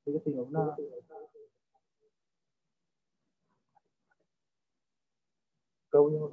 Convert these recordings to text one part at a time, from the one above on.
Hindi kasi una. Gawin mo.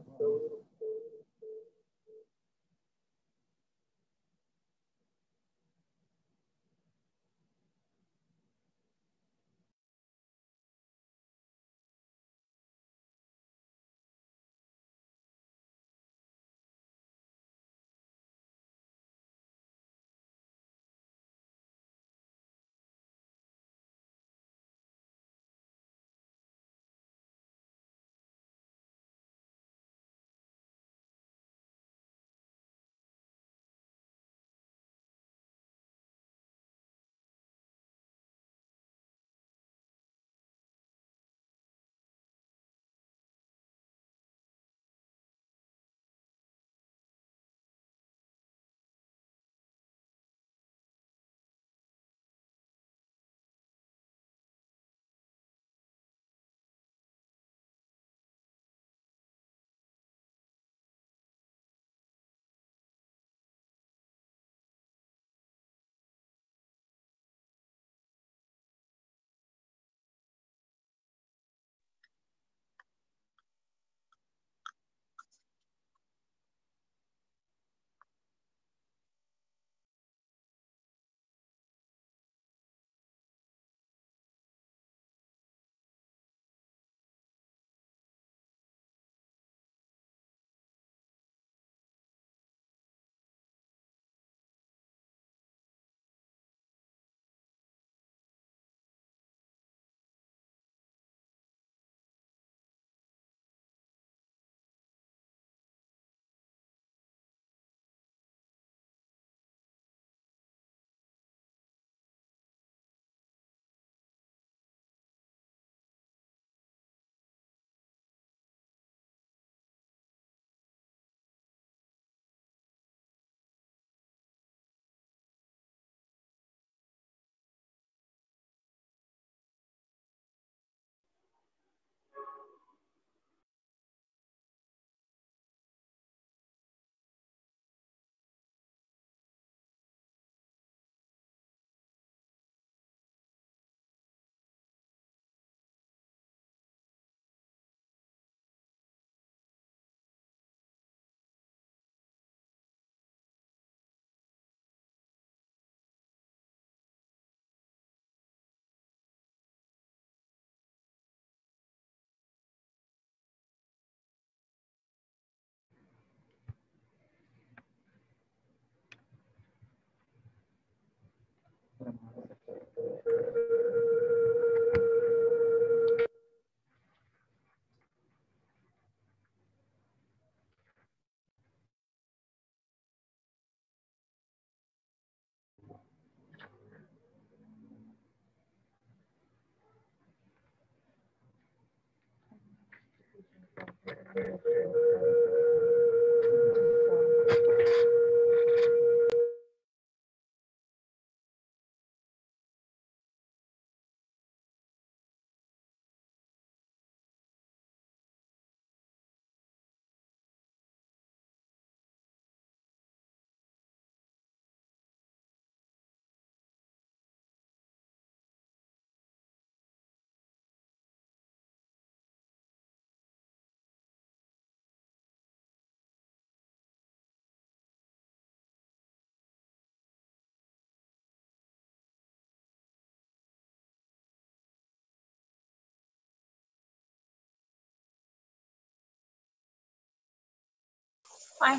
Ay,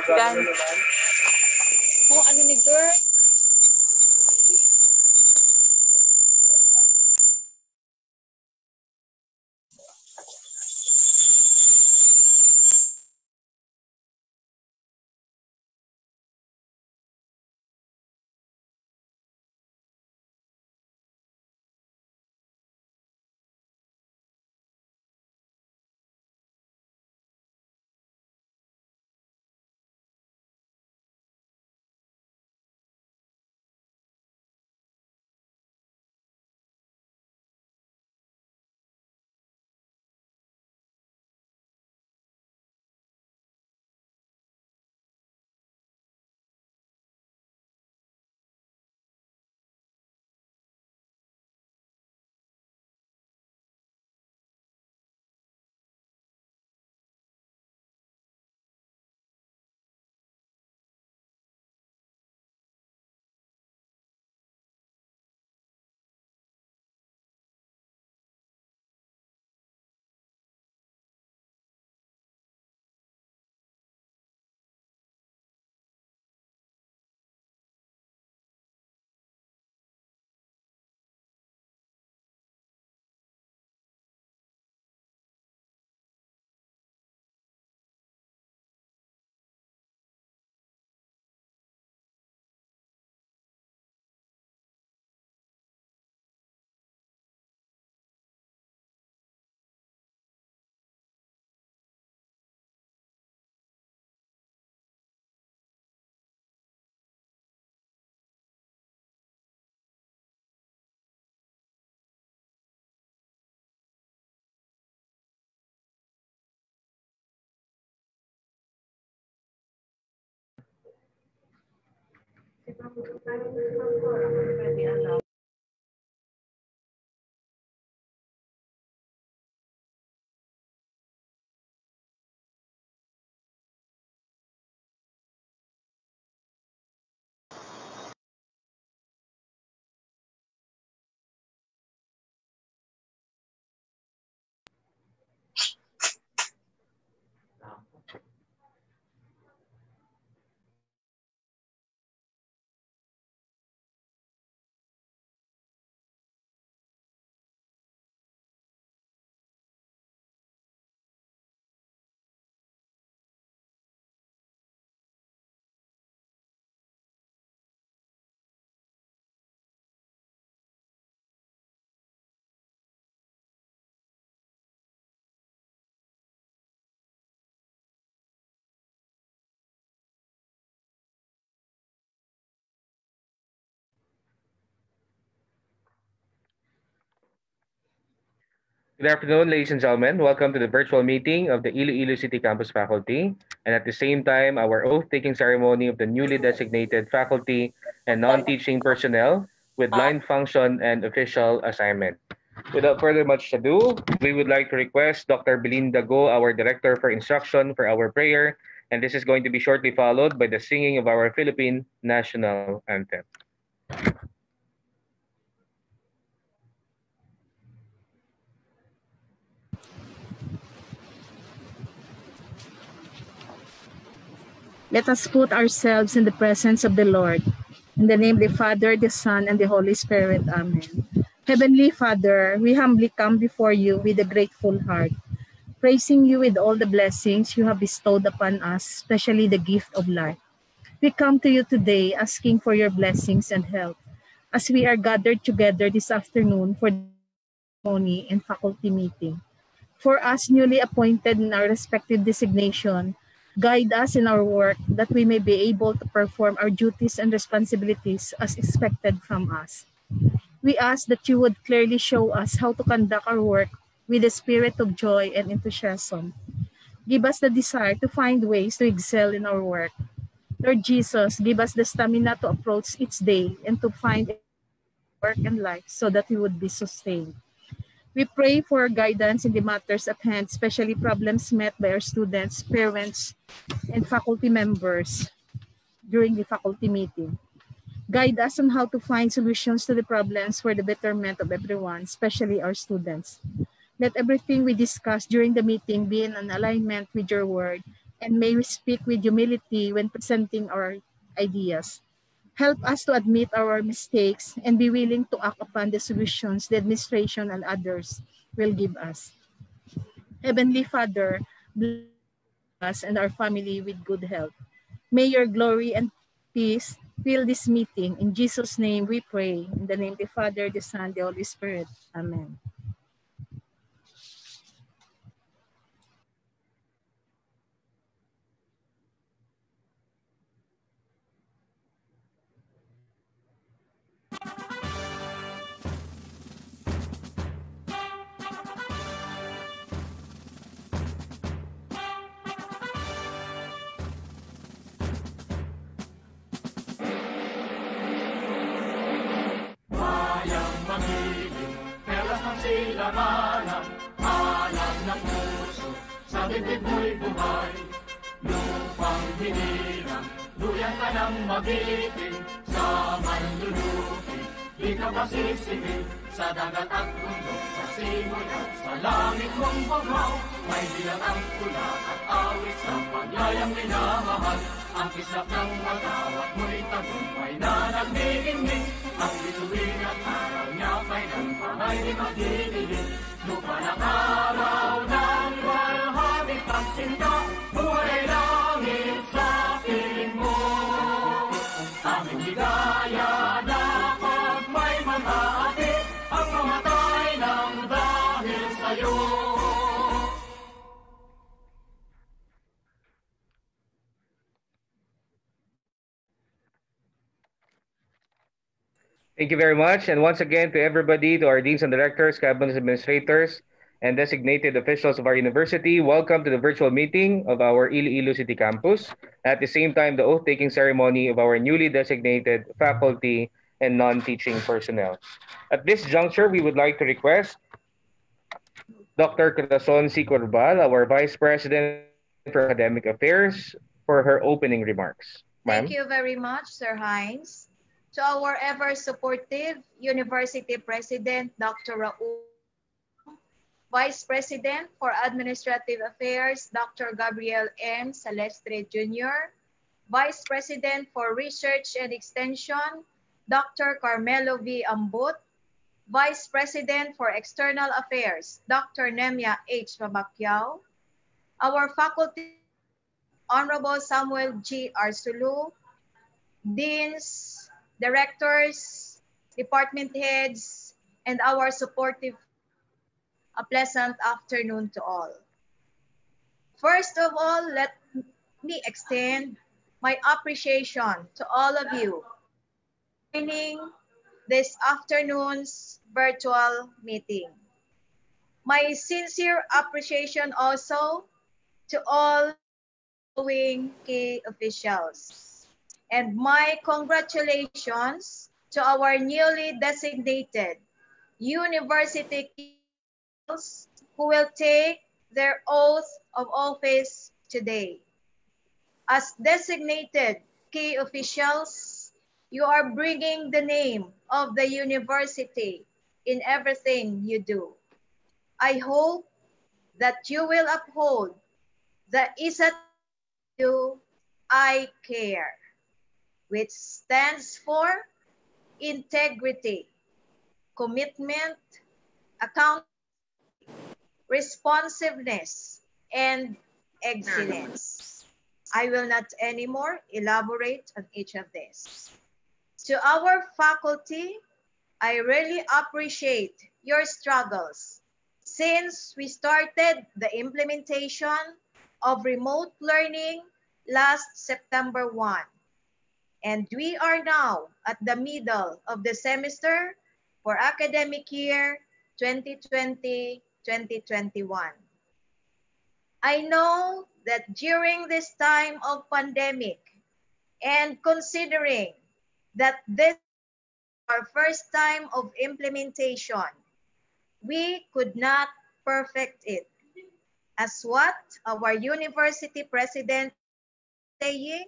gan. Oh, ano ni girl? Good afternoon, ladies and gentlemen. Welcome to the virtual meeting of the Iloilo City Campus faculty, and at the same time, our oath-taking ceremony of the newly designated faculty and non-teaching personnel with line function and official assignment. Without further much ado, we would like to request Dr. Belinda Go, our Director for Instruction, for our prayer, and this is going to be shortly followed by the singing of our Philippine national anthem. Let us put ourselves in the presence of the Lord. In the name of the Father, the Son, and the Holy Spirit. Amen. Heavenly Father, we humbly come before you with a grateful heart, praising you with all the blessings you have bestowed upon us, especially the gift of life. We come to you today asking for your blessings and help as we are gathered together this afternoon for the ceremony and faculty meeting. For us newly appointed in our respective designation, guide us in our work that we may be able to perform our duties and responsibilities as expected from us. We ask that you would clearly show us how to conduct our work with a spirit of joy and enthusiasm. Give us the desire to find ways to excel in our work. Lord Jesus, give us the stamina to approach each day and to find work and life so that we would be sustained. We pray for guidance in the matters at hand, especially problems met by our students, parents, and faculty members during the faculty meeting. Guide us on how to find solutions to the problems for the betterment of everyone, especially our students. Let everything we discuss during the meeting be in an alignment with your word, and may we speak with humility when presenting our ideas. Help us to admit our mistakes and be willing to act upon the solutions the administration and others will give us. Heavenly Father, bless us and our family with good health. May your glory and peace fill this meeting. In Jesus' name we pray. In the name of the Father, the Son, the Holy Spirit. Amen. Silanganan, alam ng puso, sa bibig mo'y buhay. Lupang hinirang, luyan ka ng magiting, sa manluluki, di ka masisingil, sa dagat at bundok, sa simol at sa langit mong paghaw. May bilang ang pula at awit sa pagyayang minamahal, ang kislap ng matawat mo'y tagumpay na nagdidingding, ang bituin at araw niya kay ng pangay di magdidilig. Lupa ng araw ng walhati pagsinta, buhay langit sa piling mo. Aming ligaya dapat may mataati, ang mamatay ng dahil sa'yo. Thank you very much. And once again, to everybody, to our deans and directors, cabinets administrators, and designated officials of our university, welcome to the virtual meeting of our Iloilo City campus. At the same time, the oath-taking ceremony of our newly designated faculty and non-teaching personnel. At this juncture, we would like to request Dr. Corazon C. Corbal, our Vice President for Academic Affairs, for her opening remarks. Thank you very much, Sir Hines. To our ever-supportive University President, Dr. Raul, Vice President for Administrative Affairs, Dr. Gabriel M. Salestre Jr., Vice President for Research and Extension, Dr. Carmelo V. Ambut, Vice President for External Affairs, Dr. Nemia H. Mabacquiao, our faculty, Honorable Samuel G. Arsulu, deans, directors, department heads, and our supportive, a pleasant afternoon to all. First of all, let me extend my appreciation to all of you joining this afternoon's virtual meeting. My sincere appreciation also to all following key officials, and my congratulations to our newly designated university officials who will take their oath of office today. As designated key officials, you are bringing the name of the university in everything you do. I hope that you will uphold the ISAT I Care, which stands for integrity, commitment, accountability, responsiveness, and excellence. I will not anymore elaborate on each of these. To our faculty, I really appreciate your struggles since we started the implementation of remote learning last September 1. And we are now at the middle of the semester for academic year 2020-2021. I know that during this time of pandemic, and considering that this is our first time of implementation, we could not perfect it. As what our university president is saying,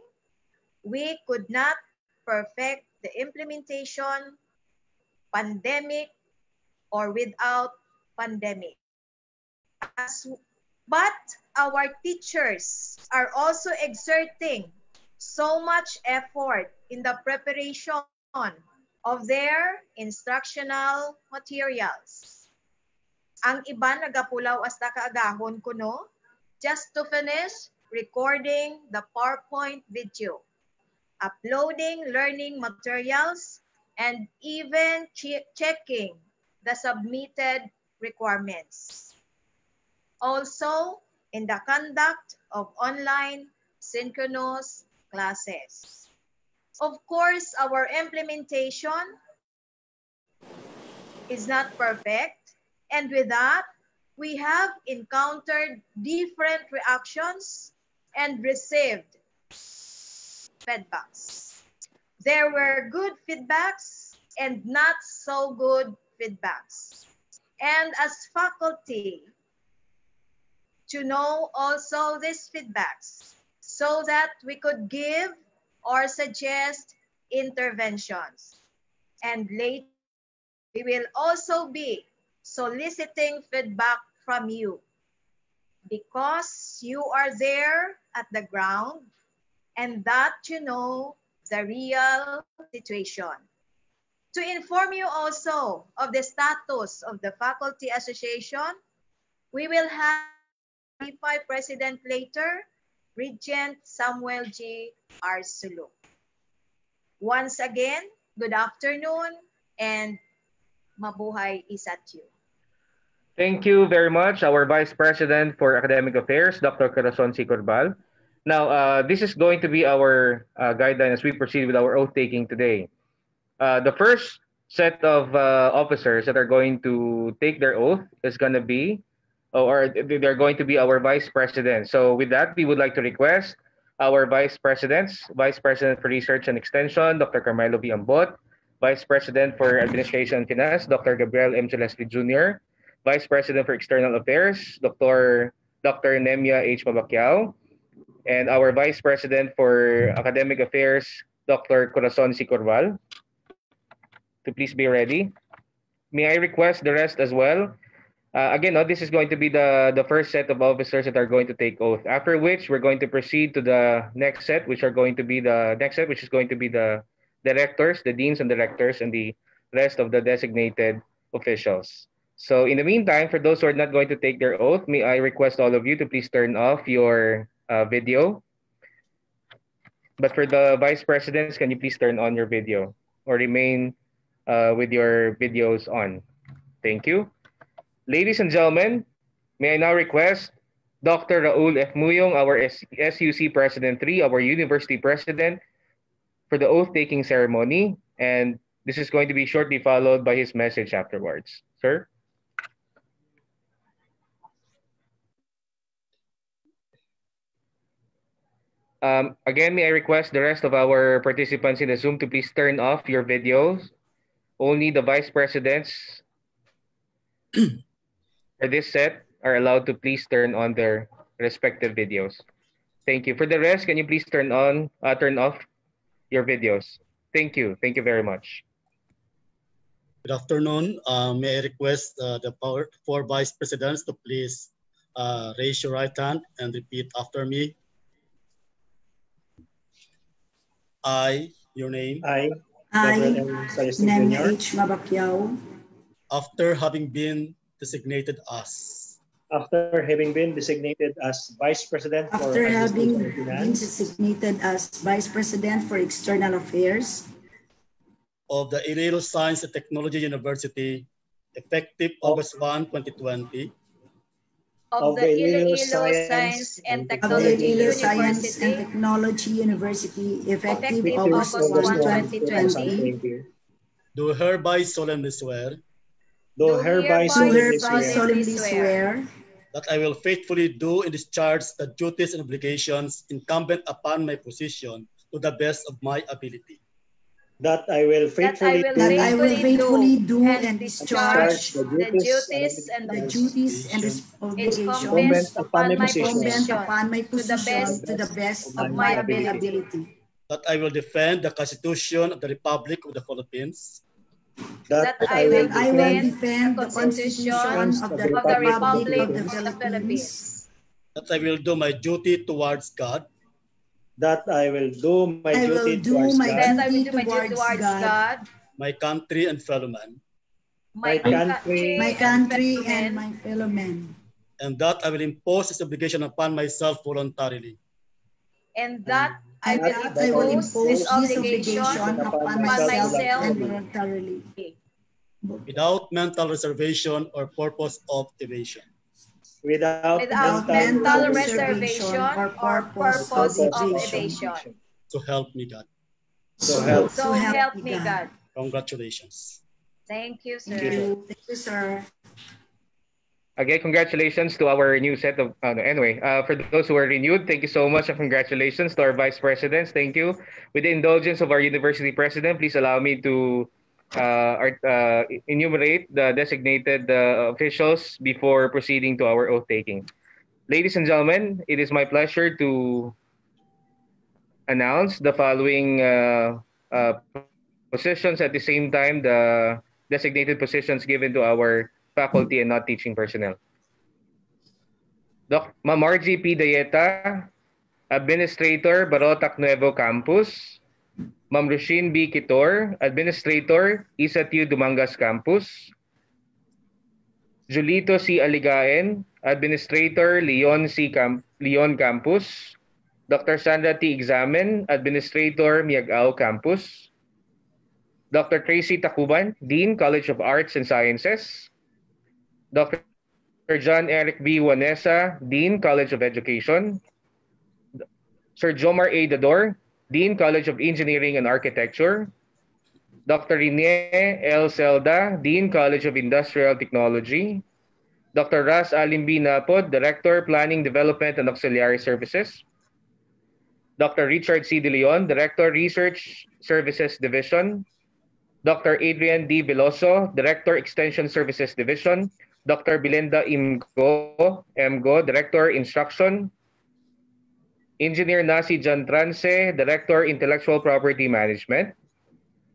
we could not perfect the implementation, pandemic or without pandemic. But our teachers are also exerting so much effort in the preparation of their instructional materials. Ang iba nagapulaw hasta kaagahon ko no, just to finish recording the PowerPoint video, uploading learning materials, and even checking the submitted requirements. Also, in the conduct of online synchronous classes. Of course, our implementation is not perfect. And with that, we have encountered different reactions and received feedbacks. There were good feedbacks and not so good feedbacks. And as faculty, to know also these feedbacks so that we could give or suggest interventions. And later, we will also be soliciting feedback from you because you are there at the ground and that you know the real situation. To inform you also of the status of the Faculty Association, we will have PI President later, Regent Samuel G. Arsulu. Once again, good afternoon and mabuhay ISATU. Thank you very much, our Vice President for Academic Affairs, Dr. Corazon C. Corbal. Now, this is going to be our guideline as we proceed with our oath-taking today. The first set of officers that are going to take their oath is going to be or they're going to be our vice president. So with that, we would like to request our vice presidents, Vice President for Research and Extension, Dr. Carmelo V. Ambot, Vice President for Administration and Finance, Dr. Gabriel M. Celeste Jr., Vice President for External Affairs, Dr. Nemia H. Mabakyao, and our Vice President for Academic Affairs, Dr. Corazon C. Corval, to please be ready. May I request the rest as well? Again, this is going to be the first set of officers that are going to take oath. After which, we're going to proceed to the next set, which is going to be the directors, the deans and directors, and the rest of the designated officials. So in the meantime, for those who are not going to take their oath, may I request all of you to please turn off your video. But for the vice presidents, can you please turn on your video or remain with your videos on? Thank you. Ladies and gentlemen, may I now request Dr. Raul F. Muyong, our SUC President 3, our University President, for the oath-taking ceremony. And this is going to be shortly followed by his message afterwards. Sir? Again, may I request the rest of our participants in the Zoom to please turn off your videos. Only the vice presidents for this set are allowed to please turn on their respective videos. Thank you. For the rest, can you please turn off your videos? Thank you. Thank you very much. Good afternoon. May I request the four vice presidents to please raise your right hand and repeat after me. I, your name. I, Nemia H. Mabakyao. After having been designated as Vice President for Vice President for External Affairs of the Iloilo Science and Technology University, effective August 1, 2020. Of the Iloilo Science and Technology University, effective August 1, 2020. Do hereby solemnly swear that I will faithfully do and discharge the duties and obligations incumbent upon my position to the best of my ability. That I will faithfully do and discharge the duties and obligations incumbent upon my position to the best of my ability. That I will defend the Constitution of the Republic of the Philippines. That I will defend the Constitution of the Republic of the Philippines. That I will do my duty towards God. That I will do my duty towards God, my country and fellow men. My country and my fellow men. And that I will impose this obligation upon myself voluntarily. And that I will impose this obligation upon myself voluntarily. Without mental reservation or purpose of evasion. Without mental reservation or purpose of evasion. So help me God. So help me God. Congratulations. Thank you, sir. Thank you, sir. Again, congratulations to our new set of, for those who are renewed, thank you so much and congratulations to our vice presidents. Thank you. With the indulgence of our university president, please allow me to enumerate the designated officials before proceeding to our oath taking. Ladies and gentlemen, it is my pleasure to announce the following positions, at the same time the designated positions given to our faculty and not teaching personnel. Ma'am Margie P. Dayeta, Administrator, Barotac Nuevo Campus. Ma'am Rushin B. Kitor, Administrator, Isatiu Dumangas Campus. Julito C. Aligaen, Administrator, Leon Campus. Dr. Sandra T. Examen, Administrator, Miagao Campus. Dr. Tracy Tacuban, Dean, College of Arts and Sciences. Dr. John Eric B. Wanesa, Dean, College of Education. Sir Jomar A. Dador, Dean, College of Engineering and Architecture. Dr. Rene L. Celda, Dean, College of Industrial Technology. Dr. Ras Alimbi Napod, Director, Planning, Development, and Auxiliary Services. Dr. Richard C. De Leon, Director, Research Services Division. Dr. Adrian D. Veloso, Director, Extension Services Division. Dr. Belinda Imgo, Director, Instruction. Engineer Nasi Jantrance, Director, Intellectual Property Management.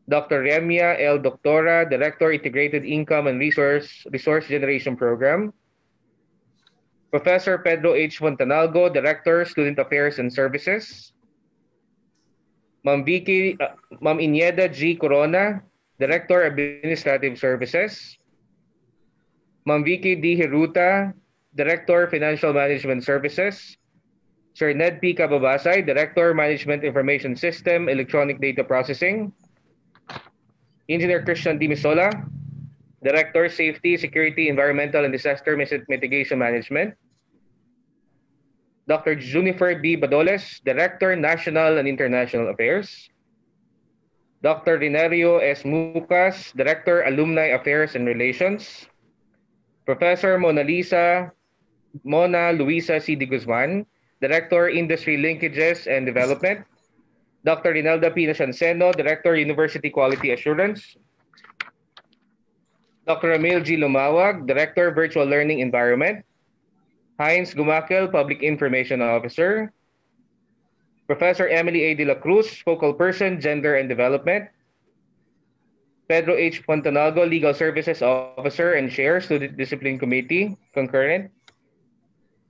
Dr. Remia L. Doctora, Director, Integrated Income and Resource Generation Program. Professor Pedro H. Fontanalgo, Director, Student Affairs and Services. Ma'am Inieda G. Corona, Director, Administrative Services. Ma'am Vicky D. Hiruta, Director, Financial Management Services. Sir Ned P. Cababasay, Director, Management Information System, Electronic Data Processing. Engineer Christian D. Misola, Director, Safety, Security, Environmental, and Disaster Mitigation Management. Dr. Junifer B. Badoles, Director, National and International Affairs. Dr. Renario S. Mucas, Director, Alumni Affairs and Relations. Professor Mona Luisa C. De Guzman, Director, Industry Linkages and Development. Dr. Rinalda P. Nashanseno, Director, University Quality Assurance. Dr. Emil G. Lumawag, Director, Virtual Learning Environment. Heinz Gumakel, Public Information Officer. Professor Emily A. De la Cruz, Focal Person, Gender and Development. Pedro H. Fontanalgo, Legal Services Officer and Chair, Student Discipline Committee, Concurrent.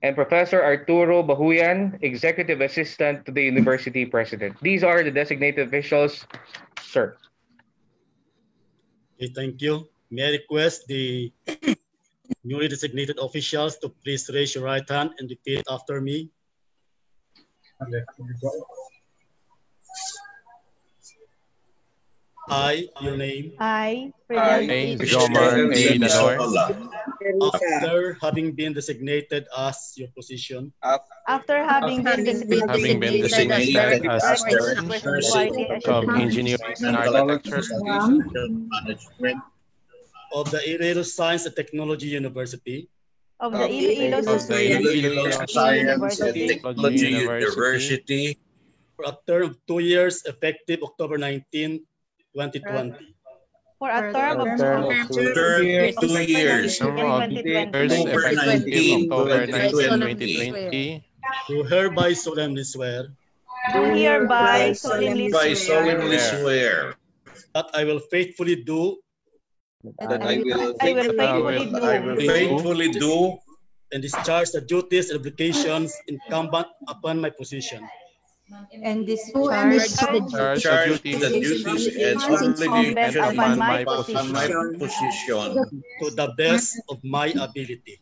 And Professor Arturo Bahuyan, Executive Assistant to the University President. These are the designated officials, sir. Okay, thank you. May I request the newly designated officials to please raise your right hand and repeat after me. I, your name. I, Jomar A. Nanor. After having been designated as your position. After having been designated as of Engineering and Architecture of the Iloilo Science and Technology University. Of the Iloilo Science and Technology University. For a term of 2 years, effective October 19, 2020. For a term of 2 years. October 19, 2020. Do hereby solemnly swear. Do hereby solemnly swear. That I will faithfully do. That I will faithfully do and discharge the duties and obligations incumbent upon my position. And discharge the duties and obligations upon my position. To the best of my ability.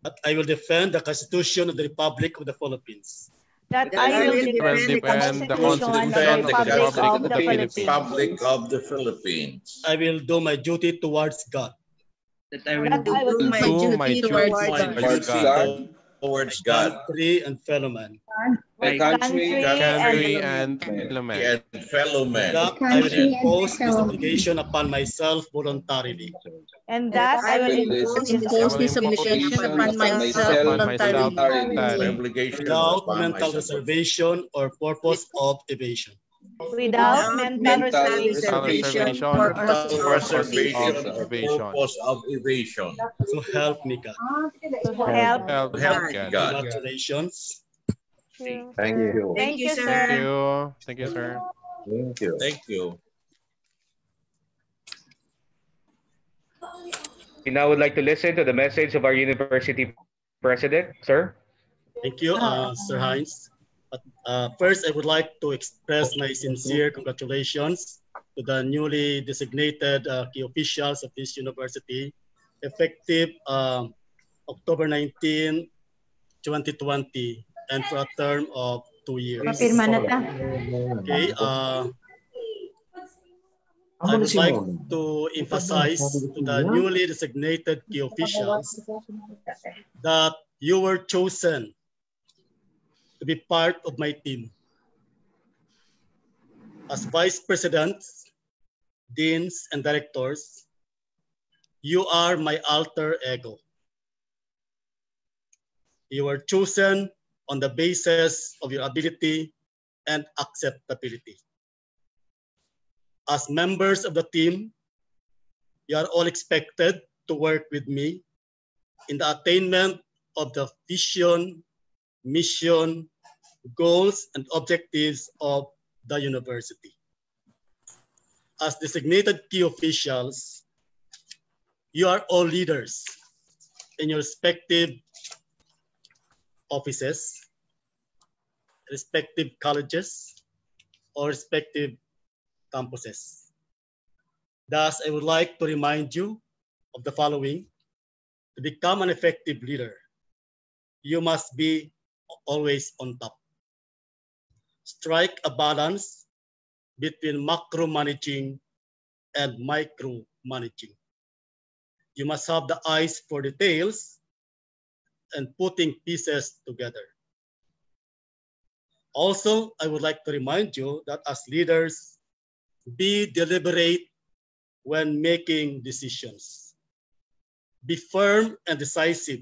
That I will defend the Constitution of the Republic of the Philippines. That I will defend the Constitution of the Republic of the Philippines. I will do my duty towards God. That I will do my duty towards God. Country and fellow men. Country and fellow men. That I will impose this obligation upon myself voluntarily. And that I will impose this obligation upon myself voluntarily. Without mental reservation or purpose of evasion. Without mental reservation or purpose of evasion. So help me God. Help God. Congratulations. Thank you. Thank you, sir. Thank you, sir. Thank you. We now would like to listen to the message of our university president, sir. Thank you, Sir Heinz. First, I would like to express my sincere congratulations to the newly designated key officials of this university, effective October 19, 2020, and for a term of 2 years. Okay, I would like to emphasize to the newly designated key officials that you were chosen to be part of my team. As vice presidents, deans, and directors, You are my alter ego. You were chosen on the basis of your ability and acceptability. As members of the team, you are all expected to work with me in the attainment of the vision, mission, goals, and objectives of the university. As designated key officials, you are all leaders in your respective offices, respective colleges, or respective campuses. Thus, I would like to remind you of the following. To become an effective leader, you must be always on top. Strike a balance between macro managing and micro managing. You must have the eyes for details and putting pieces together. Also, I would like to remind you that as leaders, be deliberate when making decisions. Be firm and decisive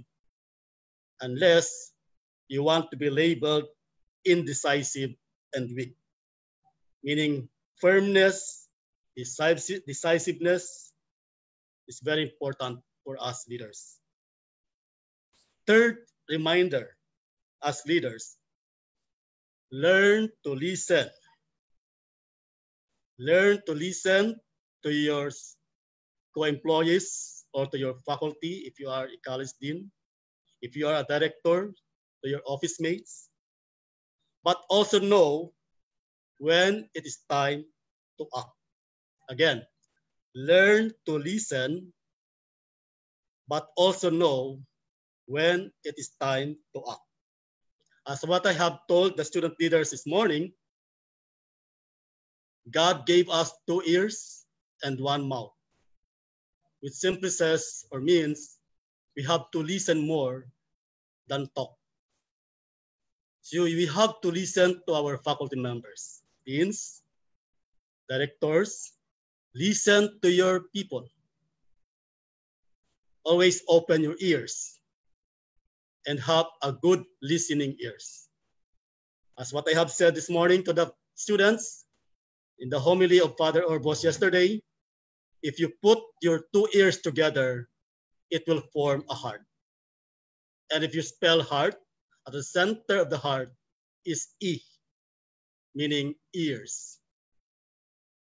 unless you want to be labeled indecisive and weak, meaning firmness, decisiveness is very important for us leaders. Third reminder, as leaders, learn to listen. Learn to listen to your co-employees or to your faculty if you are a college dean, if you are a director, to your office mates, but also know when it is time to act. Again, learn to listen, but also know when it is time to act. As what I have told the student leaders this morning, God gave us 2 ears and 1 mouth, which simply says or means we have to listen more than talk. So we have to listen to our faculty members, deans, directors, listen to your people. Always open your ears and have a good listening ears. As what I have said this morning to the students in the homily of Father Orbos yesterday, if you put your 2 ears together, it will form a heart. And if you spell heart, at the center of the heart is E, meaning ears.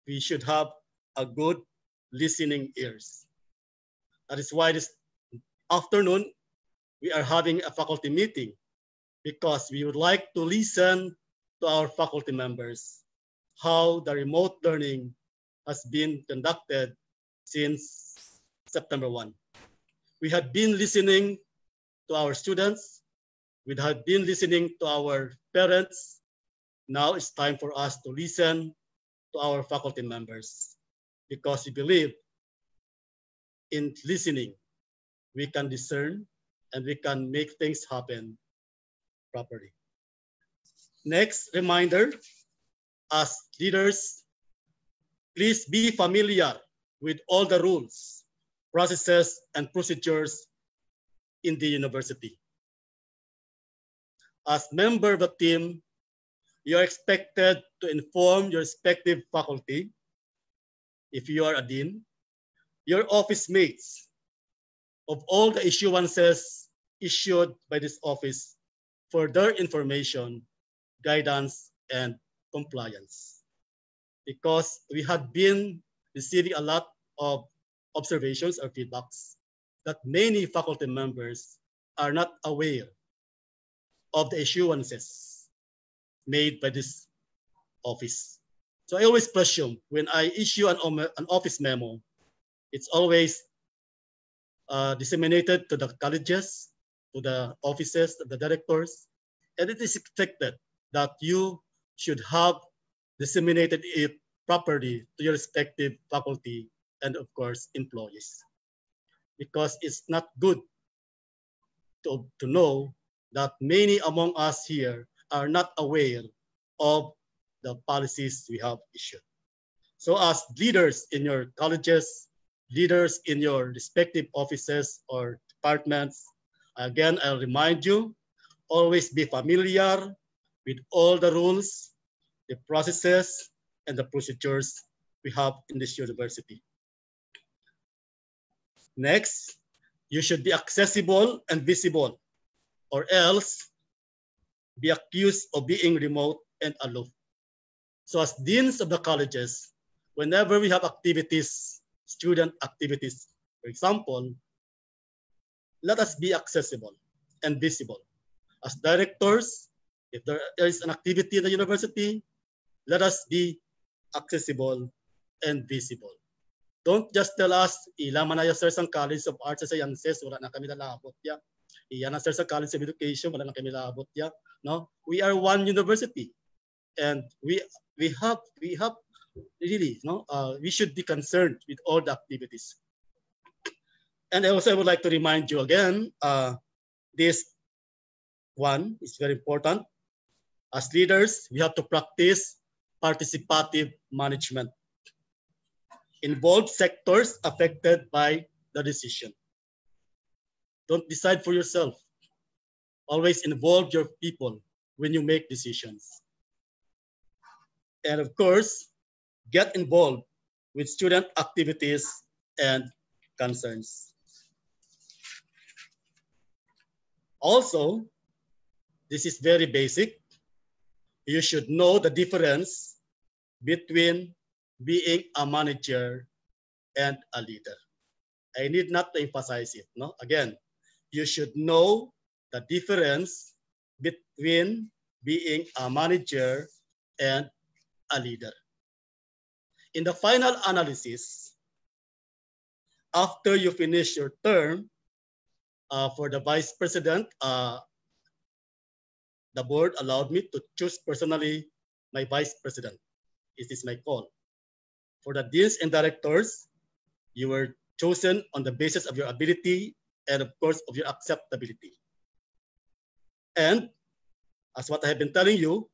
We should have a good listening ears. That is why this afternoon, we are having a faculty meeting because we would like to listen to our faculty members, how the remote learning has been conducted since September 1. We had been listening to our students. We had been listening to our parents. Now it's time for us to listen to our faculty members because we believe in listening, we can discern and we can make things happen properly. Next reminder, as leaders, please be familiar with all the rules, processes, and procedures in the university. As member of the team, you are expected to inform your respective faculty, if you are a dean, your office mates, of all the issuances issued by this office for their information, guidance, and compliance. Because we had been receiving a lot of observations or feedbacks that many faculty members are not aware of the issuances made by this office. So I always presume when I issue an office memo, it's always disseminated to the colleges, to the offices, to the directors, and it is expected that you should have disseminated it properly to your respective faculty and of course employees. Because it's not good to know that many among us here are not aware of the policies we have issued. So as leaders in your colleges, leaders in your respective offices or departments. Again, I'll remind you, always be familiar with all the rules, the processes, and the procedures we have in this university. Next, you should be accessible and visible, or else be accused of being remote and aloof. So as deans of the colleges, whenever we have activities, student activities, for example, let us be accessible and visible. As directors, if there is an activity in the university, let us be accessible and visible. Don't just tell us, ilaman na sir sa College of Arts sa Sciences, wala na kami nalabot ya. Iyan na sir sa College of Education, wala na kami nalabot ya. No, we are one university, and we have really, no, we should be concerned with all the activities. And I also would like to remind you again, this one is very important. As leaders, we have to practice participative management. Involve sectors affected by the decision. Don't decide for yourself. Always involve your people when you make decisions. And of course, get involved with student activities and concerns. Also, this is very basic. You should know the difference between being a manager and a leader. I need not to emphasize it. No? Again, you should know the difference between being a manager and a leader. In the final analysis, after you finish your term, for the vice president, the board allowed me to choose personally my vice president. It is my call. For the deans and directors, you were chosen on the basis of your ability and of course of your acceptability. And as what I have been telling you,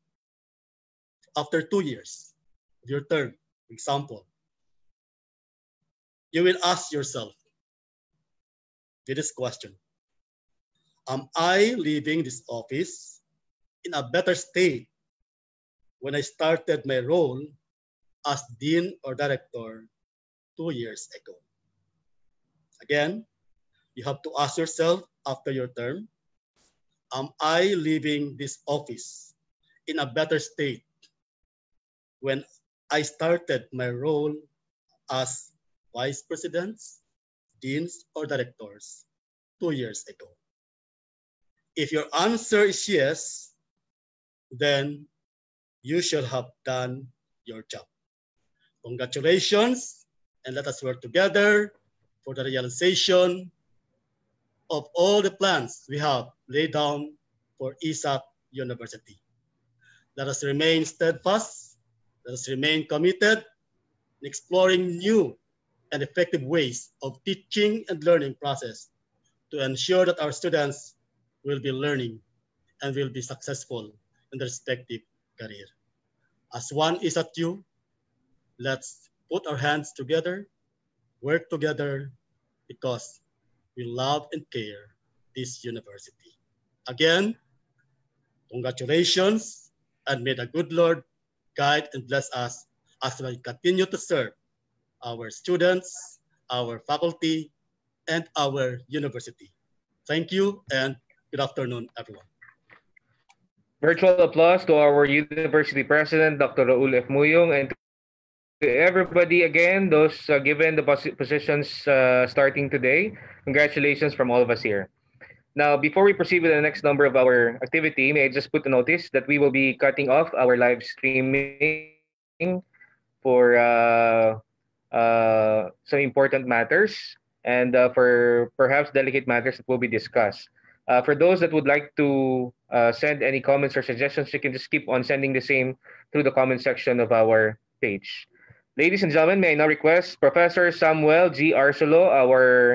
after 2 years of your term, for example, you will ask yourself this question: am I leaving this office in a better state when I started my role as dean or director 2 years ago? Again, you have to ask yourself after your term, am I leaving this office in a better state when I started my role as vice presidents, deans, or directors 2 years ago? If your answer is yes, then you should have done your job. Congratulations, and let us work together for the realization of all the plans we have laid down for ESAP University. Let us remain steadfast, let us remain committed in exploring new and effective ways of teaching and learning process to ensure that our students will be learning and will be successful in their respective career. As one ESATU, let's put our hands together, work together, because we love and care this university. Again, congratulations, and may the good Lord guide and bless us as we continue to serve our students, our faculty, and our university. Thank you, and good afternoon, everyone. Virtual applause to our University President, Dr. Raul F. Muyong, and to everybody again, those given the positions starting today. Congratulations from all of us here. Now, before we proceed with the next number of our activity, may I just put a notice that we will be cutting off our live streaming for some important matters and for perhaps delicate matters that will be discussed. For those that would like to send any comments or suggestions, you can just keep on sending the same through the comment section of our page. Ladies and gentlemen, may I now request Professor Samuel G. Arcelo, our